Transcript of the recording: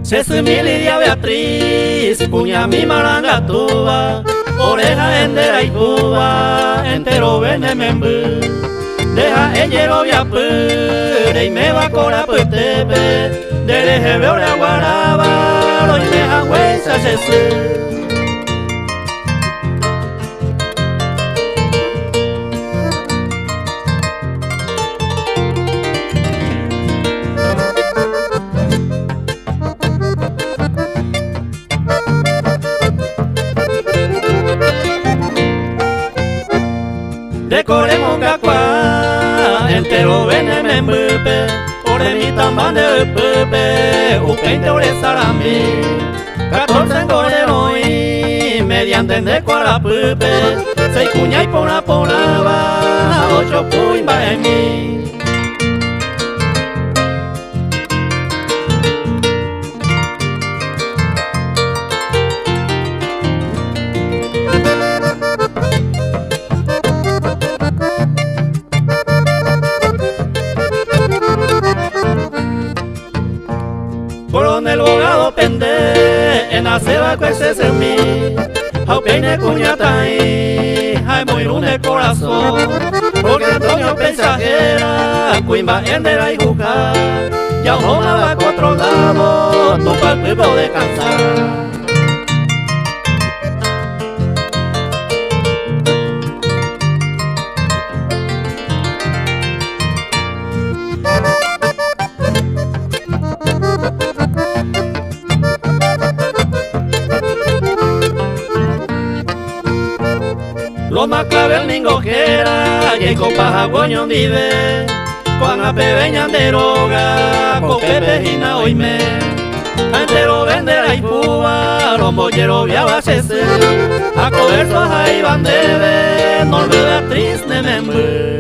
Chesumi Lidia Beatriz, puña mi marangatúa, oreja endera y cuba, entero venemembu. Deja ellero viapure y me va cora putepe, dereje veore guaraba, lo y deja huesa chesu. Decoremos cacua, entero venemembupe, ore mi tambande upupe, upeinte ore sarambi, 14 goreroi, mediante de cuarapupe, 6 cuña y pona ponaba, 8 puimba en mí. Coronel abogado pende, en la ceba cuese semí, au peine cuñatai, hay muy lune corazón, porque Antonio pensajera, cuimba endera y juca, ya una va a otro lado, tu palpipo de cansar. Los más clave el ningojera, y copa agüeño vive, cuan a pebeñan de roga, coque pejina oime, entero vendera y púa, los molleros viaba sese, a cobertos ahí van debe, no Beatriz nemembu.